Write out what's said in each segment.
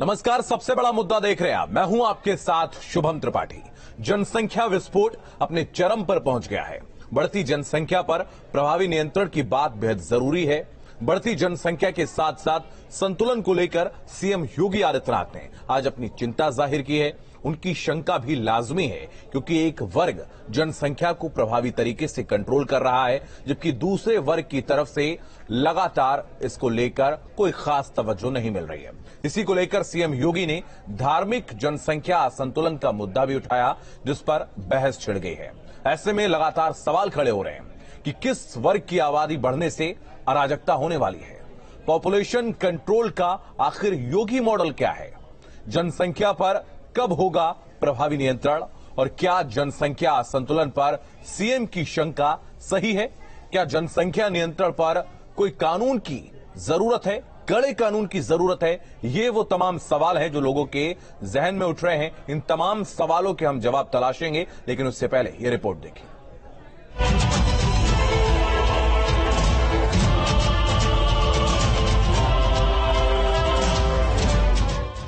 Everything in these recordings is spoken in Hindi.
नमस्कार, सबसे बड़ा मुद्दा देख रहे हैं आप। मैं हूं आपके साथ शुभम त्रिपाठी। जनसंख्या विस्फोट अपने चरम पर पहुंच गया है। बढ़ती जनसंख्या पर प्रभावी नियंत्रण की बात बेहद जरूरी है। बढ़ती जनसंख्या के साथ साथ संतुलन को लेकर सीएम योगी आदित्यनाथ ने आज अपनी चिंता जाहिर की है। उनकी शंका भी लाजमी है क्योंकि एक वर्ग जनसंख्या को प्रभावी तरीके से कंट्रोल कर रहा है, जबकि दूसरे वर्ग की तरफ से लगातार इसको लेकर कोई खास तवज्जो नहीं मिल रही है। इसी को लेकर सीएम योगी ने धार्मिक जनसंख्या असंतुलन का मुद्दा भी उठाया, जिस पर बहस छिड़ गई है। ऐसे में लगातार सवाल खड़े हो रहे हैं कि किस वर्ग की आबादी बढ़ने से अराजकता होने वाली है। पॉपुलेशन कंट्रोल का आखिर योगी मॉडल क्या है? जनसंख्या पर कब होगा प्रभावी नियंत्रण? और क्या जनसंख्या असंतुलन पर सीएम की शंका सही है? क्या जनसंख्या नियंत्रण पर कोई कानून की जरूरत है, कड़े कानून की जरूरत है? ये वो तमाम सवाल हैं जो लोगों के जहन में उठ रहे हैं। इन तमाम सवालों के हम जवाब तलाशेंगे, लेकिन उससे पहले ये रिपोर्ट देखिए।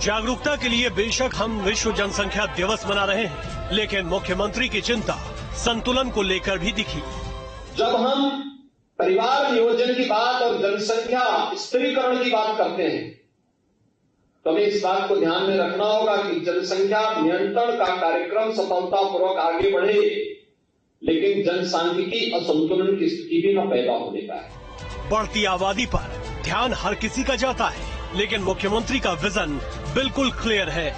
जागरूकता के लिए बेशक हम विश्व जनसंख्या दिवस मना रहे हैं, लेकिन मुख्यमंत्री की चिंता संतुलन को लेकर भी दिखी। जब हम परिवार नियोजन की बात और जनसंख्या स्त्रीकरण की बात करते हैं तो हमें इस बात को ध्यान में रखना होगा कि जनसंख्या नियंत्रण का कार्यक्रम सफलतापूर्वक आगे बढ़े, लेकिन जनसांख्यिकी असंतुलन की स्थिति भी न पैदा होने पाए। बढ़ती आबादी पर ध्यान हर किसी का जाता है, लेकिन मुख्यमंत्री का विजन बिल्कुल क्लियर है।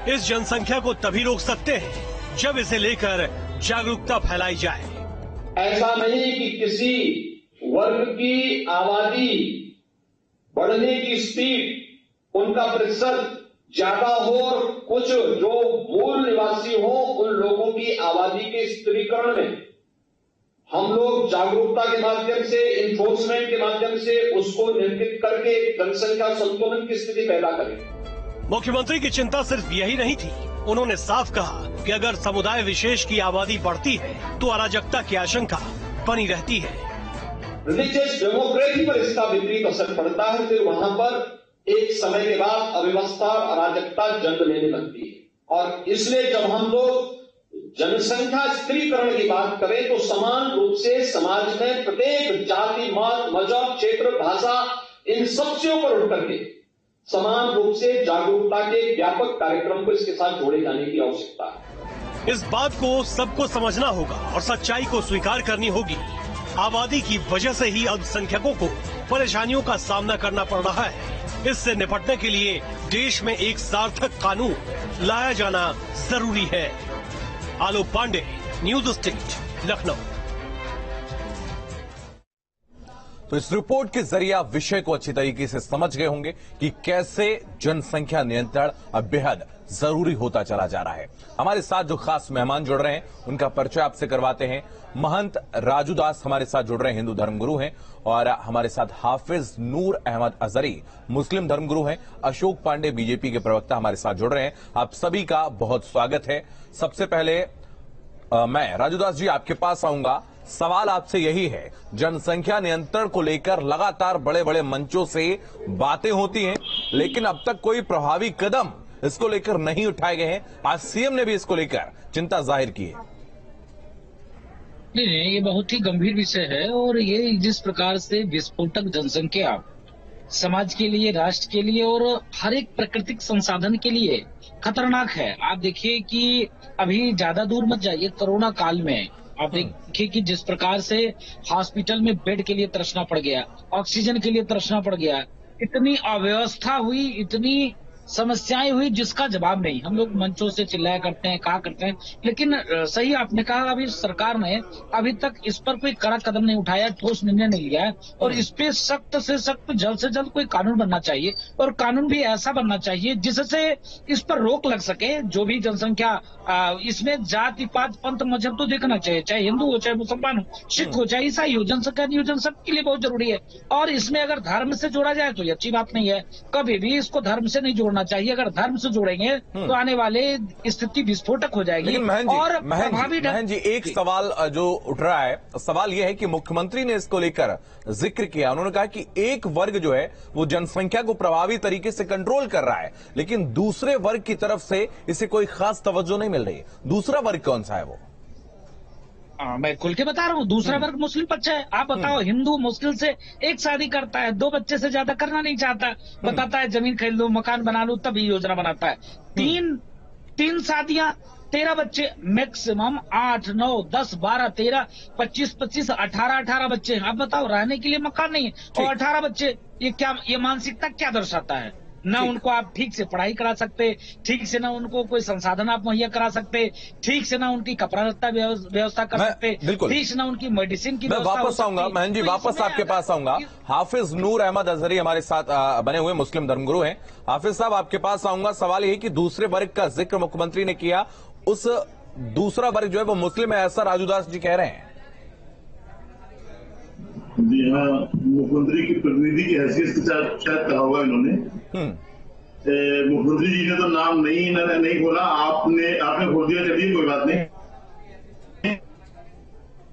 इस जनसंख्या को तभी रोक सकते हैं जब इसे लेकर जागरूकता फैलाई जाए। ऐसा नहीं कि किसी वर्ग की आबादी बढ़ने की स्पीड, उनका प्रतिशत ज्यादा हो और कुछ जो मूल निवासी हो उन लोगों की आबादी के स्त्रीकरण में हम लोग जागरूकता के माध्यम से, इन्फोर्समेंट के माध्यम से उसको नियंत्रित करके जनसंख्या संतुलन की स्थिति पैदा करें। मुख्यमंत्री की चिंता सिर्फ यही नहीं थी। उन्होंने साफ कहा कि अगर समुदाय विशेष की आबादी बढ़ती है तो अराजकता की आशंका बनी रहती है। रिलीजियस डेमोक्रेसी पर इसका विपरीत असर पड़ता है, फिर वहां पर एक समय के बाद अव्यवस्था और अराजकता जन्म लेने लगती है। और इसलिए जब हम लोग जनसंख्या स्त्रीकरण की बात करें तो समान रूप से समाज में प्रत्येक जाति, मत, मजहब, क्षेत्र, भाषा, इन सबसे ऊपर उठ करके समान रूप से जागरूकता के व्यापक कार्यक्रम को इसके साथ जोड़े जाने की आवश्यकता है। इस बात को सबको समझना होगा और सच्चाई को स्वीकार करनी होगी। आबादी की वजह से ही अल्पसंख्यकों को परेशानियों का सामना करना पड़ रहा है। इससे निपटने के लिए देश में एक सार्थक कानून लाया जाना जरूरी है। आलोक पांडे, न्यूज स्टेट, लखनऊ। तो इस रिपोर्ट के जरिए आप विषय को अच्छी तरीके से समझ गए होंगे कि कैसे जनसंख्या नियंत्रण अब बेहद जरूरी होता चला जा रहा है। हमारे साथ जो खास मेहमान जुड़ रहे हैं उनका परिचय आपसे करवाते हैं। महंत राजू दास हमारे साथ जुड़ रहे हैं, हिंदू धर्मगुरु हैं, और हमारे साथ हाफिज नूर अहमद अजहरी मुस्लिम धर्मगुरु हैं। अशोक पांडे बीजेपी के प्रवक्ता हमारे साथ जुड़ रहे हैं। आप सभी का बहुत स्वागत है। सबसे पहले मैं राजूदास जी आपके पास आऊंगा। सवाल आपसे यही है, जनसंख्या नियंत्रण को लेकर लगातार बड़े बड़े मंचों से बातें होती हैं, लेकिन अब तक कोई प्रभावी कदम इसको लेकर नहीं उठाए गए हैं। आज सीएम ने भी इसको लेकर चिंता जाहिर की है। नहीं, ये बहुत ही गंभीर विषय है और ये जिस प्रकार से विस्फोटक जनसंख्या समाज के लिए, राष्ट्र के लिए और हर एक प्राकृतिक संसाधन के लिए खतरनाक है। आप देखिए कि अभी ज्यादा दूर मत जाइए, कोरोना काल में आप देखिए कि जिस प्रकार से हॉस्पिटल में बेड के लिए तरसना पड़ गया, ऑक्सीजन के लिए तरसना पड़ गया, इतनी अव्यवस्था हुई, इतनी समस्याएं हुई जिसका जवाब नहीं। हम लोग मंचों से चिल्लाया करते हैं, कहा करते हैं, लेकिन सही आपने कहा, अभी सरकार ने अभी तक इस पर कोई कड़ा कदम नहीं उठाया, ठोस निर्णय नहीं लिया है। और इस पे सख्त से सख्त, जल्द से जल्द कोई कानून बनना चाहिए, और कानून भी ऐसा बनना चाहिए जिससे इस पर रोक लग सके। जो भी जनसंख्या, इसमें जाति पात पंथ मजहब तो देखना चाहिए, चाहे हिंदू हो, चाहे मुसलमान हो, सिख हो, चाहे ईसाई हो। जनसंख्या नियोजन सबके लिए बहुत जरूरी है और इसमें अगर धर्म से जोड़ा जाए तो ये अच्छी बात नहीं है। कभी भी इसको धर्म से नहीं जोड़ना होना चाहिए। अगर धर्म से जोड़ेंगे तो आने वाले स्थिति विस्फोटक हो जाएगी। लेकिन महन जी एक सवाल जो उठ रहा है, सवाल यह है कि मुख्यमंत्री ने इसको लेकर जिक्र किया। उन्होंने कहा कि एक वर्ग जो है वो जनसंख्या को प्रभावी तरीके से कंट्रोल कर रहा है, लेकिन दूसरे वर्ग की तरफ से इसे कोई खास तवज्जो नहीं मिल रही। दूसरा वर्ग कौन सा है वो? मैं खुल के बता रहा हूँ, दूसरा वर्ग मुस्लिम पक्ष है। आप बताओ, हिंदू मुश्किल से एक शादी करता है, 2 बच्चे से ज्यादा करना नहीं चाहता, बताता है जमीन खरीद लो, मकान बना लो, तभी योजना बनाता है। तीन शादियां, 13 बच्चे, मैक्सिमम 8, 9, 10, 12, 13, 25, 18 बच्चे। आप बताओ, रहने के लिए मकान नहीं है और 18 बच्चे, ये मानसिकता क्या दर्शाता है? ना उनको आप ठीक से पढ़ाई करा सकते, ठीक से ना उनको कोई संसाधन आप मुहैया करा सकते, ठीक से ना उनकी कपड़ा लत्ता व्यवस्था कर सकते, ठीक से ना उनकी मेडिसिन की व्यवस्था। मैं वापस आऊंगा महन जी, वापस आपके पास आऊंगा। हाफिज नूर अहमद अजहरी हमारे साथ बने हुए मुस्लिम धर्मगुरु हैं। हाफिज साहब, आपके पास आऊंगा। सवाल यह कि दूसरे वर्ग का जिक्र मुख्यमंत्री ने किया, उस दूसरा वर्ग जो है वो मुस्लिम है, ऐसा राजू दास जी कह रहे हैं। जी हाँ, मुख्यमंत्री की प्रतिनिधि की हैसियत के साथ शायद कहा होगा इन्होंने। मुख्यमंत्री जी ने तो नाम नहीं बोला, आपने खोल दिया। चलिए कोई बात नहीं।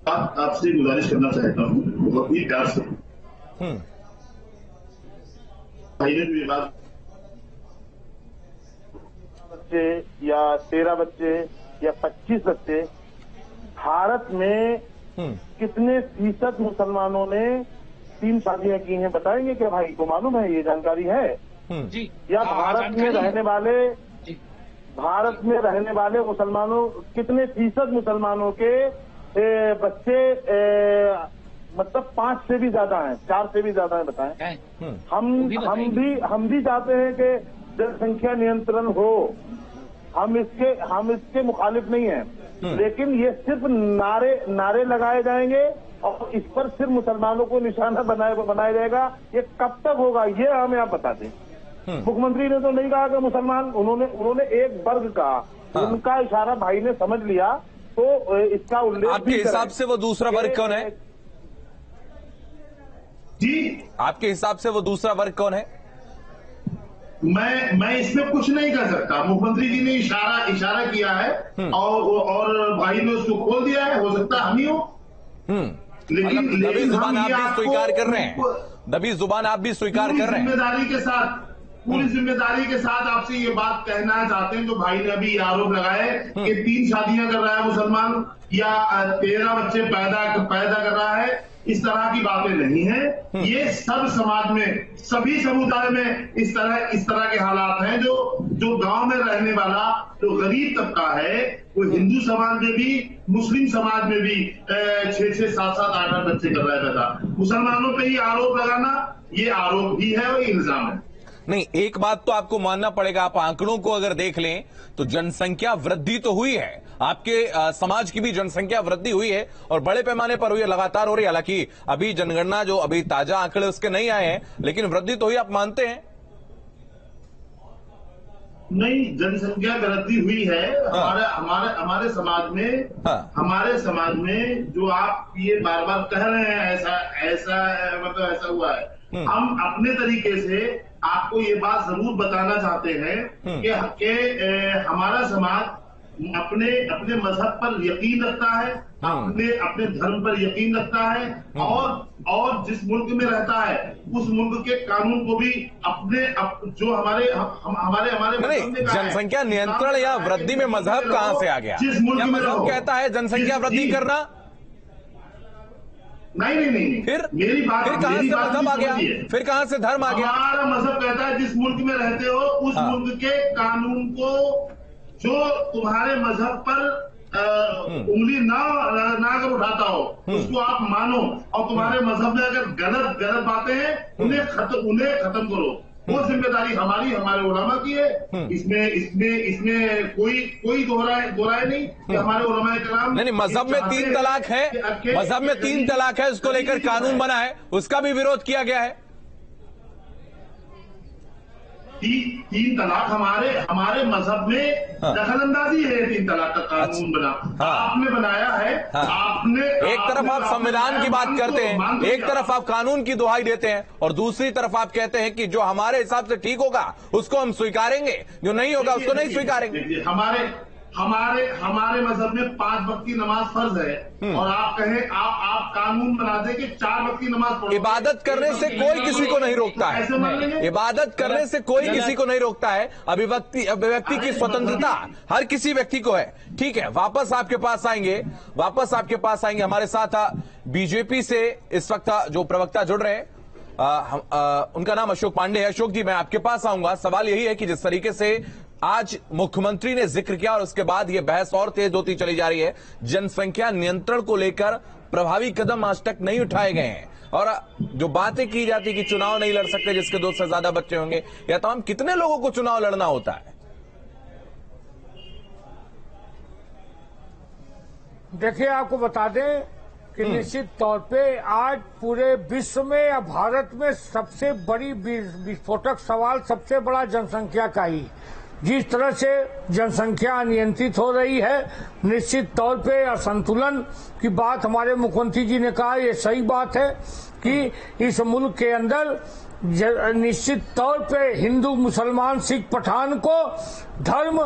आपसे गुजारिश करना चाहता हूँ बहुत ही प्यार से, भाई ने जो ये बात, बच्चे या 13 बच्चे या 25 बच्चे, भारत में कितने फीसद मुसलमानों ने 3 शादियां की हैं? बताएंगे क्या भाई को? मालूम है, ये जानकारी है जी? या भारत में रहने वाले मुसलमानों, कितने फीसद मुसलमानों के बच्चे मतलब 5 से भी ज्यादा हैं, 4 से भी ज्यादा है? बताएं। हम भी चाहते हैं कि जनसंख्या नियंत्रण हो, हम इसके मुखालिफ नहीं हैं, लेकिन ये सिर्फ नारे लगाए जाएंगे और इस पर सिर्फ मुसलमानों को निशाना बनाया जाएगा। ये कब तक होगा, ये हमें आप बता दें। मुख्यमंत्री ने तो नहीं कहा कि मुसलमान, उन्होंने एक वर्ग का, उनका इशारा भाई ने समझ लिया, तो इसका उल्लेख आपके हिसाब से वो दूसरा वर्ग कौन है जी? आपके हिसाब से वो दूसरा वर्ग कौन है? मैं इसमें कुछ नहीं कर सकता। मुख्यमंत्री जी ने इशारा किया है और भाई ने उसको खोल दिया है। हो सकता हम ही हो, लेकिन दबी जुबान आप भी स्वीकार कर रहे हैं, दबी जुबान आप भी स्वीकार कर रहे हैं। पूरी जिम्मेदारी के साथ आपसे ये बात कहना चाहते हैं, जो भाई ने अभी आरोप लगाए कि 3 शादियां कर रहा है मुसलमान या 13 बच्चे पैदा कर रहा है, इस तरह की बातें नहीं है। ये सब समाज में, सभी समुदाय में इस तरह के हालात हैं। जो गांव में रहने वाला जो गरीब तबका है, वो हिंदू समाज में भी, मुस्लिम समाज में भी 6-6, 7-7, 8-8 बच्चे कर रहा है पैदा। मुसलमानों पे ही आरोप लगाना, ये आरोप भी है और इल्जाम है। नहीं, एक बात तो आपको मानना पड़ेगा, आप आंकड़ों को अगर देख लें तो जनसंख्या वृद्धि तो हुई है, आपके समाज की भी जनसंख्या वृद्धि हुई है और बड़े पैमाने पर हुई है, लगातार हो रही है। हालांकि अभी जनगणना जो अभी ताजा आंकड़े उसके नहीं आए हैं, लेकिन वृद्धि तो हुई, आप मानते हैं? नहीं, जनसंख्या वृद्धि हुई है। हमारे समाज में जो आप ये बार बार कह रहे हैं, ऐसा हुआ है। हम अपने तरीके से आपको ये बात जरूर बताना चाहते हैं कि हमारा समाज अपने मजहब पर यकीन रखता है, अपने धर्म पर यकीन रखता है और जिस मुल्क में रहता है उस मुल्क के कानून को भी जो हमारे जनसंख्या नियंत्रण या वृद्धि में मजहब कहां से आ गया? जिस मुल्क में मजहब कहता है जनसंख्या वृद्धि करना? नहीं। फिर कहां से मजहब आ गया? फिर कहां से धर्म आ गया? हमारा मजहब कहता है जिस मुल्क में रहते हो उस मुल्क के कानून को, जो तुम्हारे मजहब पर उंगली ना अगर उठाता हो उसको आप मानो, और तुम्हारे मजहब में अगर गलत बातें हैं उन्हें खत्म करो। वो जिम्मेदारी हमारे उलमा की है। इसमें कोई दोहराए नहीं कि हमारे उलमा कलाम नहीं, मजहब में 3 तलाक है, मजहब में 3 तलाक है, उसको लेकर कानून बना है, उसका भी विरोध किया गया है। तीन तलाक हमारे मजहब में दखल अंदाजी है। 3 तलाक का कानून बना आपने बनाया है। आपने एक तरफ आप संविधान की बात करते हैं, एक तरफ आप कानून की दुहाई देते हैं, और दूसरी तरफ आप कहते हैं कि जो हमारे हिसाब से ठीक होगा उसको हम स्वीकारेंगे, जो नहीं होगा उसको नहीं स्वीकारेंगे। हमारे मजहब में 5 वक्त की नमाज फर्ज है, और आप कहें आप कानून बना दे कि 4 वक्त की नमाज पढ़ो। इबादत करने से कोई किसी को नहीं रोकता है, इबादत करने से कोई किसी को नहीं रोकता है। अभिव्यक्ति की स्वतंत्रता हर किसी व्यक्ति को है। ठीक है, वापस आपके पास आएंगे। हमारे साथ बीजेपी से इस वक्त जो प्रवक्ता जुड़ रहे हैं, उनका नाम अशोक पांडे है। अशोक जी, मैं आपके पास आऊंगा। सवाल यही है कि जिस तरीके से आज मुख्यमंत्री ने जिक्र किया और उसके बाद यह बहस और तेज होती चली जा रही है, जनसंख्या नियंत्रण को लेकर प्रभावी कदम आज तक नहीं उठाए गए हैं, और जो बातें की जाती कि चुनाव नहीं लड़ सकते जिसके 2 से ज्यादा बच्चे होंगे, या तमाम कितने लोगों को चुनाव लड़ना होता है? देखिए, आपको बता दें कि निश्चित तौर पे आज पूरे विश्व में या भारत में सबसे बड़ी विस्फोटक सवाल सबसे बड़ा जनसंख्या का ही। जिस तरह से जनसंख्या अनियंत्रित हो रही है, निश्चित तौर पे असंतुलन की बात हमारे मुख्यमंत्री जी ने कहा, ये सही बात है कि इस मुल्क के अंदर निश्चित तौर पे हिंदू, मुसलमान, सिख, पठान को धर्म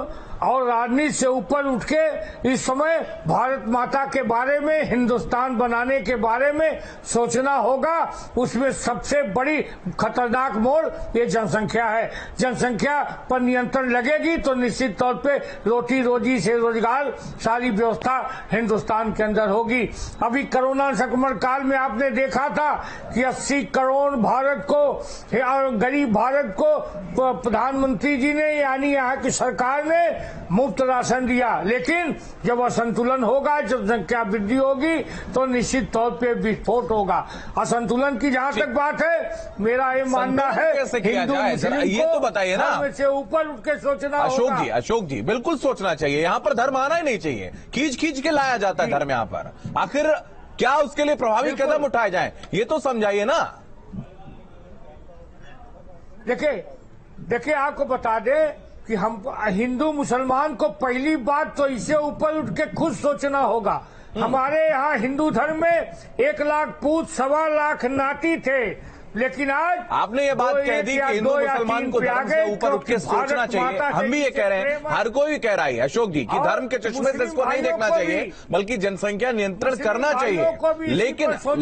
और राजनीति से ऊपर उठ के इस समय भारत माता के बारे में, हिंदुस्तान बनाने के बारे में सोचना होगा। उसमें सबसे बड़ी खतरनाक मोड़ ये जनसंख्या है। जनसंख्या पर नियंत्रण लगेगी तो निश्चित तौर पे रोटी रोजी से रोजगार सारी व्यवस्था हिंदुस्तान के अंदर होगी। अभी कोरोना संक्रमण काल में आपने देखा था कि 80 करोड़ भारत को, गरीब भारत को प्रधानमंत्री जी ने यानी यहाँ की सरकार ने मुफ्त राशन दिया, लेकिन जब असंतुलन होगा, जब जनसंख्या वृद्धि होगी तो निश्चित तौर पे विस्फोट होगा। असंतुलन की जहां तक बात है, मेरा ये मानना है हिंदू मुस्लिम ये तो बताइए ना, से ऊपर उठ के सोचना होगा। अशोक जी बिल्कुल सोचना चाहिए। यहाँ पर धर्म आना ही नहीं चाहिए, खींच के लाया जाता है धर्म यहाँ पर। आखिर क्या उसके लिए प्रभावी कदम उठाए जाए, ये तो समझाइए ना। देखिए आपको बता दें कि हम हिंदू मुसलमान को पहली बात तो इससे ऊपर उठ के खुद सोचना होगा। हमारे यहाँ हिंदू धर्म में 1 लाख पूत, 1.25 लाख नाती थे, लेकिन आज आपने ये बात कह दी कि हिंदू मुसलमान को धर्म से ऊपर उठ के सोचना चाहिए। हम भी ये कह रहे हैं, हर कोई कह रहा है अशोक जी कि धर्म के चश्मे से इसको नहीं देखना चाहिए, बल्कि जनसंख्या नियंत्रण करना चाहिए। लेकिन अशोक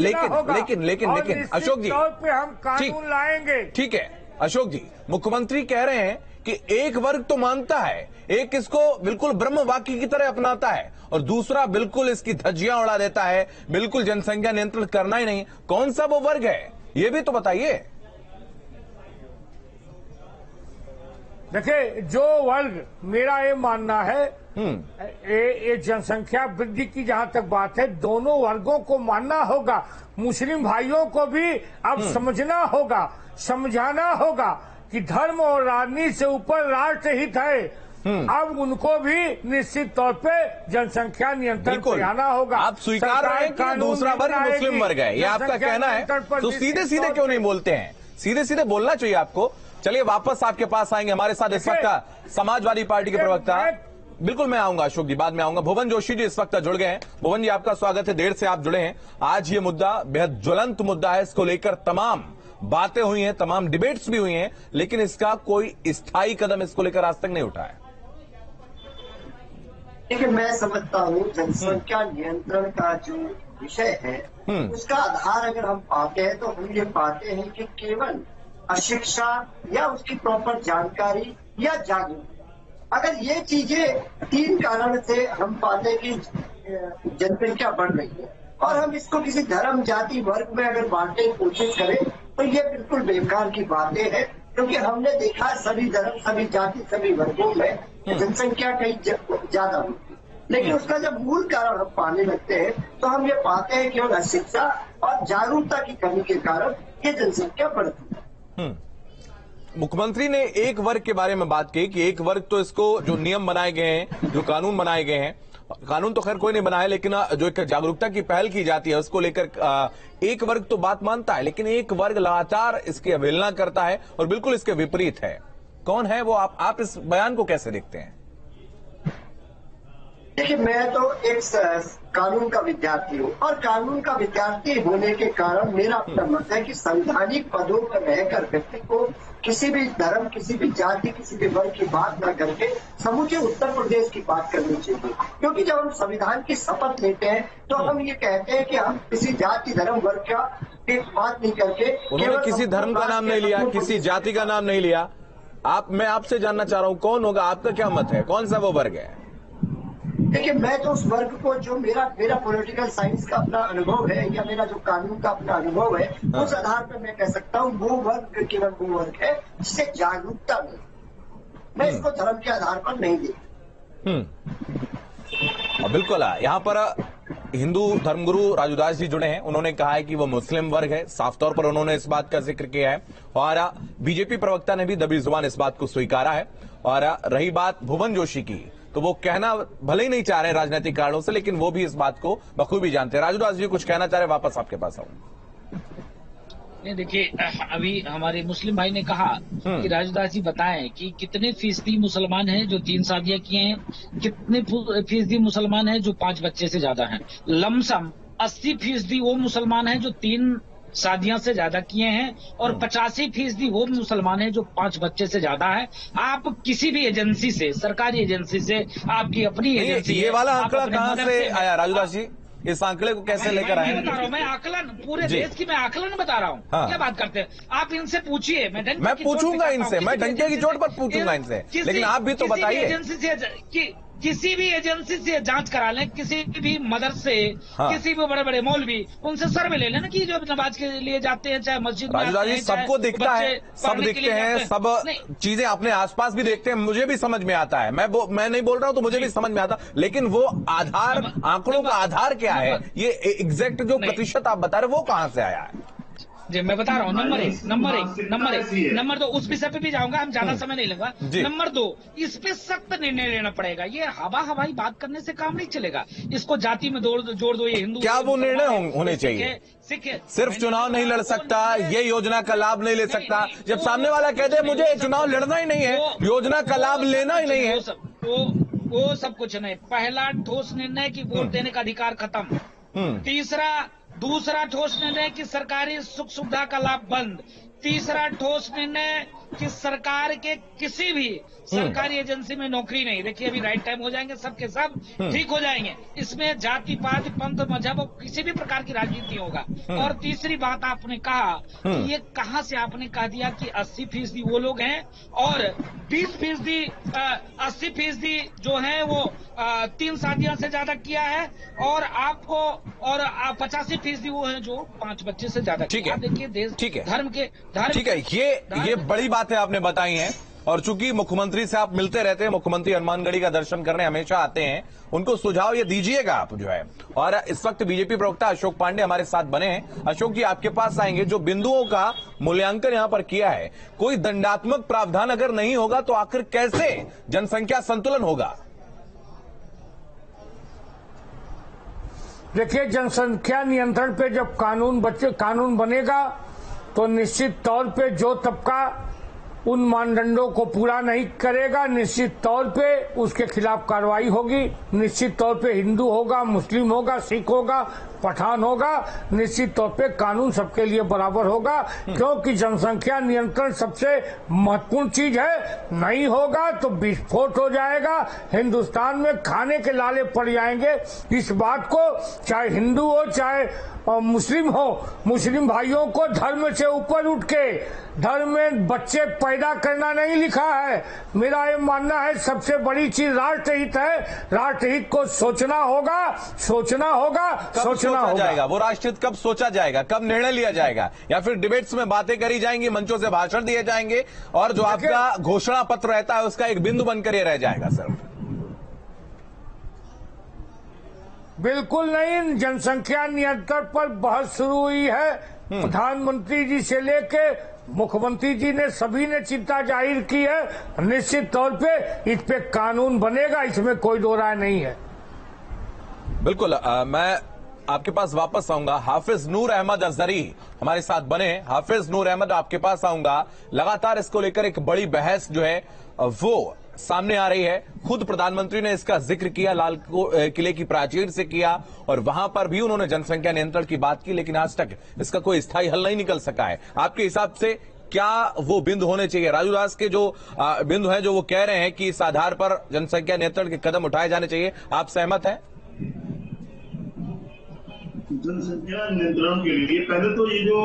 जी, हम कानून लाएंगे। ठीक है अशोक जी, मुख्यमंत्री कह रहे हैं कि एक वर्ग तो मानता है, एक इसको बिल्कुल ब्रह्म वाक्य की तरह अपनाता है, और दूसरा बिल्कुल इसकी धज्जियां उड़ा देता है, बिल्कुल जनसंख्या नियंत्रण करना ही नहीं। कौन सा वो वर्ग है, ये भी तो बताइए। देखिए, जो वर्ग, मेरा ये मानना है, ये जनसंख्या वृद्धि की जहां तक बात है, दोनों वर्गों को मानना होगा। मुस्लिम भाइयों को भी अब समझना होगा, समझाना होगा कि धर्म और राजनीति से ऊपर राष्ट्र हित है। अब उनको भी निश्चित तौर पे जनसंख्या नियंत्रण पे आना होगा। आप स्वीकार रहे हैं कि दूसरा वर्ग मुस्लिम वर्ग है, ये आपका कहना है, तो सीधे सीधे क्यों नहीं बोलते हैं? सीधे सीधे बोलना चाहिए आपको। चलिए वापस आपके पास आएंगे। हमारे साथ इस वक्त समाजवादी पार्टी के प्रवक्ता, बिल्कुल मैं आऊंगा अशोक जी, बाद में आऊंगा, भुवन जोशी जी इस वक्त जुड़ गए हैं। भुवन जी, आपका स्वागत है, देर से आप जुड़े हैं। आज ये मुद्दा बेहद ज्वलंत मुद्दा है, इसको लेकर तमाम बातें हुई हैं, तमाम डिबेट्स भी हुई हैं, लेकिन इसका कोई स्थायी कदम इसको लेकर आज तक नहीं उठाया। देखिए, मैं समझता हूँ जनसंख्या नियंत्रण का जो विषय है, उसका आधार अगर हम पाते हैं तो हम ये पाते हैं कि केवल अशिक्षा या उसकी प्रॉपर जानकारी या जागरूकता, अगर ये चीजें 3 कारण से हम पाते कि जनसंख्या बढ़ रही है, और हम इसको किसी धर्म, जाति, वर्ग में अगर बांटने की कोशिश करें तो ये बिल्कुल बेकार की बातें हैं, क्योंकि हमने देखा सभी धर्म, सभी जाति, सभी वर्गों में जनसंख्या कहीं ज्यादा होती है, लेकिन उसका जब मूल कारण हम पाने लगते हैं तो हम ये पाते हैं केवल अशिक्षा और जागरूकता की कमी के कारण ये जनसंख्या बढ़ती है। मुख्यमंत्री ने एक वर्ग के बारे में बात की कि एक वर्ग तो इसको जो नियम बनाए गए हैं, जो कानून बनाए गए हैं, कानून तो खैर कोई नहीं बनाया, लेकिन जो एक जागरूकता की पहल की जाती है उसको लेकर एक वर्ग तो बात मानता है, लेकिन एक वर्ग लगातार इसकी अवहेलना करता है और बिल्कुल इसके विपरीत है। कौन है वो? आप इस बयान को कैसे देखते हैं? देखिए, मैं तो एक कानून का विद्यार्थी हूँ और कानून का विद्यार्थी होने के कारण मेरा अपना मत है कि संवैधानिक पदों पर रहकर व्यक्ति को किसी भी धर्म, किसी भी जाति, किसी भी वर्ग की बात न करके समूचे उत्तर प्रदेश की बात करनी चाहिए। क्योंकि जब हम संविधान की शपथ लेते हैं तो हम ये कहते हैं कि हम किसी जाति, धर्म, वर्ग का बात नहीं करके, उन्होंने किसी धर्म का नाम नहीं लिया, किसी जाति का नाम नहीं लिया। मैं आपसे जानना चाह रहा हूँ, कौन होगा? आपका क्या मत है? कौन सा वो वर्ग है? देखिए, मैं तो उस वर्ग को, जो मेरा पॉलिटिकल साइंस का अपना अनुभव है या मेरा जो कानून का अपना अनुभव है, उस आधार पर मैं कह सकता हूँ वो वर्ग केवल वो वर्ग है जिससे जागरूकता मिले। मैं इसको धर्म के आधार पर नहीं देखता। बिल्कुल। यहाँ पर हिंदू धर्मगुरु राजूदास जी जुड़े हैं। उन्होंने कहा है कि वो मुस्लिम वर्ग है, साफ तौर पर उन्होंने इस बात का जिक्र किया है और बीजेपी प्रवक्ता ने भी दबी जुबान इस बात को स्वीकारा है। और रही बात भुवन जोशी की, तो वो कहना भले ही नहीं चाह रहे राजनीतिक कारणों से, लेकिन वो भी इस बात को बखूबी जानते हैं। राजूदास जी कुछ कहना चाह रहे, वापस आपके पास आऊं। नहीं, देखिए, अभी हमारे मुस्लिम भाई ने कहा कि राजूदास जी बताएं कि कितने फीसदी मुसलमान हैं जो 3 शादियां किए हैं, कितने फीसदी मुसलमान हैं जो 5 बच्चे से ज्यादा हैं। लमसम 80% वो मुसलमान हैं जो 3 शादियां से ज्यादा किए हैं और 85% वो मुसलमान हैं जो 5 बच्चे से ज्यादा है। आप किसी भी एजेंसी से, सरकारी एजेंसी से, आपकी अपनी एजेंसी, ये वाला आंकड़ा कहां से आया राजूदास जी? इस आंकड़े को कैसे लेकर आए? मैं बता रहा हूँ, मैं आकलन पूरे देश की मैं आकलन बता रहा हूँ। क्या बात करते हैं आप? इनसे पूछिए। मैं पूछूंगा इनसे, मैं डंके की चोट पर पूछूंगा इनसे, लेकिन आप भी तो बताइए। एजेंसी से किसी भी एजेंसी से जांच करा लें, किसी भी मदरसे से, किसी भी बड़े बड़े मौलवी, उनसे सर्वे ले लेना कि जो नमाज के लिए जाते हैं, चाहे मस्जिद में राजूदास जी, सबको दिखता है, सब दिखते हैं, सब चीजें अपने आसपास भी देखते हैं, मुझे भी समझ में आता है। मैं नहीं बोल रहा हूं तो मुझे भी समझ में आता, लेकिन वो आधार, आंकड़ों का आधार क्या है? ये एग्जैक्ट जो प्रतिशत आप बता रहे वो कहां से आया है? जी, मैं बता रहा हूँ। नंबर 2, उस विषय पे भी जाऊंगा, हम ज्यादा समय नहीं लूंगा। नंबर 2, इस पे सख्त निर्णय लेना पड़ेगा। ये हवाई बात करने से काम नहीं चलेगा। इसको जाति में जोड़ दो, ये हिंदू। क्या वो निर्णय होने चाहिए? सिर्फ चुनाव नहीं लड़ सकता, ये योजना का लाभ नहीं ले सकता। जब सामने वाला कहते हैं मुझे चुनाव लड़ना ही नहीं है, योजना का लाभ लेना ही नहीं है, वो सब कुछ नहीं। पहला ठोस निर्णय कि वोट देने का अधिकार खत्म। दूसरा ठोस निर्णय कि सरकारी सुख सुविधा का लाभ बंद। तीसरा ठोस निर्णय कि सरकार के किसी भी सरकारी एजेंसी में नौकरी नहीं। देखिए, अभी राइट टाइम हो जाएंगे, सबके सब ठीक हो जाएंगे। इसमें जाति पात, पंथ, मजहब किसी भी प्रकार की राजनीति होगा। और तीसरी बात आपने कहा कि ये कहां से आपने कह दिया कि 80% वो लोग हैं और 20% 80% जो है वो 3 शादियां से ज्यादा किया है और आपको और 85% वो है जो 5 बच्चे से ज्यादा। ठीक है, देखिए, देश धर्म के ठीक है, ये बड़ी बातें आपने बताई हैं। और चूंकि मुख्यमंत्री से आप मिलते रहते हैं, मुख्यमंत्री हनुमानगढ़ी का दर्शन करने हमेशा आते हैं, उनको सुझाव ये दीजिएगा आप जो है। और इस वक्त बीजेपी प्रवक्ता अशोक पांडे हमारे साथ बने हैं। अशोक जी, आपके पास आएंगे। जो बिंदुओं का मूल्यांकन यहां पर किया है, कोई दंडात्मक प्रावधान अगर नहीं होगा तो आखिर कैसे जनसंख्या संतुलन होगा? देखिए, जनसंख्या नियंत्रण पे जब कानून बनेगा तो निश्चित तौर पे जो तबका उन मानदंडों को पूरा नहीं करेगा, निश्चित तौर पे उसके खिलाफ कार्रवाई होगी। निश्चित तौर पे हिंदू होगा, मुस्लिम होगा, सिख होगा, पठान होगा, निश्चित तौर पे कानून सबके लिए बराबर होगा। क्योंकि जनसंख्या नियंत्रण सबसे महत्वपूर्ण चीज है। नहीं होगा तो विस्फोट हो जाएगा, हिंदुस्तान में खाने के लाले पड़ जाएंगे। इस बात को चाहे हिंदू हो चाहे मुस्लिम हो, मुस्लिम भाइयों को धर्म से ऊपर उठ के धर्म में बच्चे पैदा करना नहीं लिखा है। मेरा ये मानना है सबसे बड़ी चीज राष्ट्रहित है। राष्ट्रहित को सोचना होगा। जाएगा वो राष्ट्रहित कब सोचा जाएगा, कब निर्णय लिया जाएगा? या फिर डिबेट्स में बातें करी जाएंगी, मंचों से भाषण दिए जाएंगे और जो आपका घोषणा पत्र रहता है उसका एक बिंदु बनकर ये रह जाएगा? सर बिल्कुल नहीं। जनसंख्या नियंत्रण पर बहस शुरू हुई है। प्रधानमंत्री जी से लेके मुख्यमंत्री जी ने सभी ने चिंता जाहिर की है। निश्चित तौर पे इस पे कानून बनेगा, इसमें कोई दो राय नहीं है। बिल्कुल। मैं आपके पास वापस आऊंगा। हाफिज नूर अहमद अजहरी हमारे साथ बने। हाफिज नूर अहमद, आपके पास आऊंगा। लगातार इसको लेकर एक बड़ी बहस जो है वो सामने आ रही है। खुद प्रधानमंत्री ने इसका जिक्र किया, लाल किले की प्राचीर से किया, और वहां पर भी उन्होंने जनसंख्या नियंत्रण की बात की, लेकिन आज तक इसका कोई स्थायी हल नहीं निकल सका है। आपके हिसाब से क्या वो बिंदु होने चाहिए? राजू दास के जो बिंदु हैं, जो वो कह रहे हैं कि इस आधार पर जनसंख्या नियंत्रण के कदम उठाए जाने चाहिए, आप सहमत हैं? जनसंख्या नियंत्रण के लिए पहले तो ये जो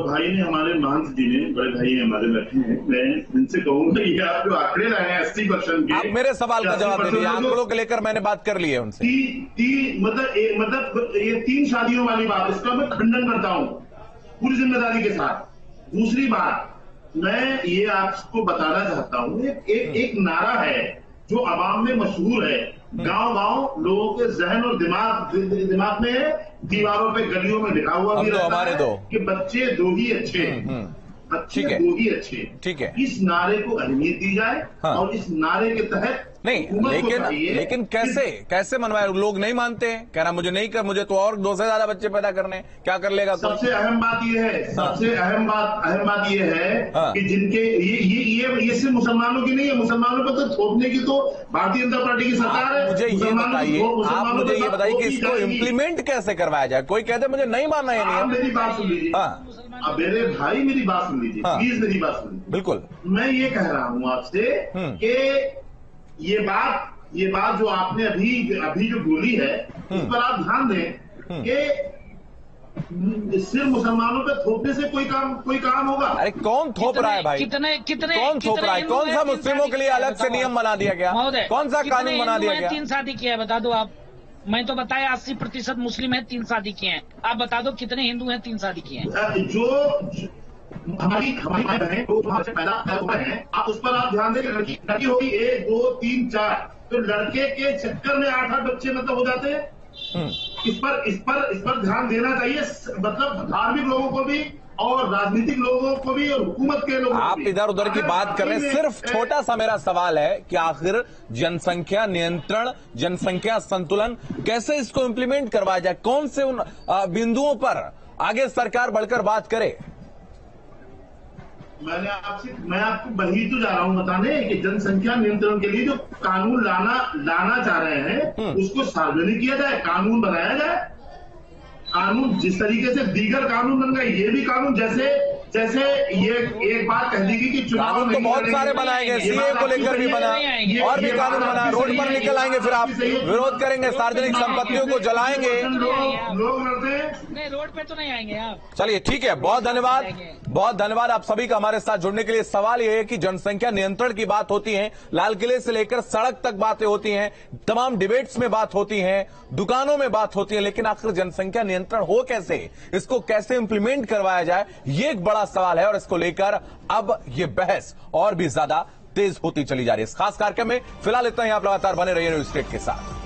भाई ने, हमारे महंत जी ने, बड़े भाई हमारे बैठे हैं, मैं इनसे कहूंगा ये आप जो आंकड़े लाए हैं 80% के, आप मेरे सवाल का जवाब दे दीजिए। आंकड़ों को लेकर मैंने बात कर ली है उनसे। मतलब ये 3 शादियों वाली बात, इसका मैं खंडन करता हूँ पूरी जिम्मेदारी के साथ। दूसरी बात, मैं ये आपको बताना चाहता हूँ, एक नारा है जो आवाम में मशहूर है, गांव-गांव लोगों के जहन और दिमाग में है, दीवारों पे गलियों में लिखा हुआ भी रहता है कि बच्चे दो ही अच्छे, बच्चे दो ही अच्छे। ठीक है, इस नारे को अहमियत दी जाए। हाँ। और इस नारे के तहत नहीं, लेकिन कैसे मनवाए? लोग नहीं मानते हैं, कह रहा मुझे तो और 2 से ज्यादा बच्चे पैदा करने, क्या कर लेगा? सबसे अहम बात यह है, सबसे अहम बात यह है कि जिनके ये सिर्फ मुसलमानों की नहीं है, मुसलमानों पर तो थोपने की तो भारतीय जनता पार्टी की सरकार है। मुझे ये बताइए कि इसको इम्प्लीमेंट कैसे करवाया जाए? कोई कहते मुझे नहीं मानना है। आप मेरी बात सुन लीजिए, अब मेरे भाई मेरी बात सुन लीजिए, प्लीज मेरी बात सुन लीजिए। बिल्कुल, मैं ये कह रहा हूँ आपसे कि ये बात जो आपने अभी जो बोली है, उस पर आप ध्यान दें कि सिर्फ मुसलमानों पे थोपने से कोई काम होगा? अरे कौन थोप रहा है भाई? कौन थोप रहा है? कौन सा मुस्लिमों के लिए अलग से नियम बना दिया गया? कौन सा कानून बना दिया गया? 3 शादी किया है, बता दो आप। मैं तो बताया 80% मुस्लिम है, 3 शादी किए हैं। आप बता दो कितने हिंदू हैं 3 शादी किए हैं? जो हमारी माएं बहनें जो हमसे पैदा हुए हैं, आप उस पर आप ध्यान दें। लड़की होगी 1 2 3 4, तो लड़के के चक्कर में 8-8 बच्चे मतलब हो जाते हैं। इस पर ध्यान देना चाहिए, मतलब धार्मिक लोगों को भी और राजनीतिक लोगों को भी और हुकूमत के लोगों को आप इधर उधर की बात कर रहे हैं। सिर्फ छोटा सा मेरा सवाल है कि आखिर जनसंख्या नियंत्रण, जनसंख्या संतुलन कैसे इसको इम्प्लीमेंट करवाया जाए? कौन से उन बिंदुओं पर आगे सरकार बढ़कर बात करे? मैं आपको वही तो जा रहा हूं बताने कि जनसंख्या नियंत्रण के लिए जो कानून लाना चाह रहे हैं, उसको सार्वजनिक किया जाए, कानून बनाया जाए। कानून जिस तरीके से दीगर कानून बन गए, ये भी कानून जैसे ये एक बात कह दी गई कि कानून तो बहुत सारे बनाएंगे, सीए को लेकर भी बना, और भी कानून बना। रोड पर निकल आएंगे, फिर आप विरोध करेंगे, सार्वजनिक संपत्तियों को जलाएंगे। लोग लड़ते हैं, नहीं रोड पे तो नहीं आएंगे आप। चलिए ठीक है, बहुत धन्यवाद आप सभी का हमारे साथ जुड़ने के लिए। सवाल यह है कि जनसंख्या नियंत्रण की बात होती है, लाल किले से लेकर सड़क तक बातें होती हैं, तमाम डिबेट्स में बात होती है, दुकानों में बात होती है, लेकिन आखिर जनसंख्या नियंत्रण हो कैसे, इसको कैसे इंप्लीमेंट करवाया जाए, ये एक बड़ा सवाल है। और इसको लेकर अब ये बहस और भी ज्यादा तेज होती चली जा रही है। इस खास कार्यक्रम में फिलहाल इतना ही। आप लगातार बने रहिए न्यूज़ स्टेट के साथ।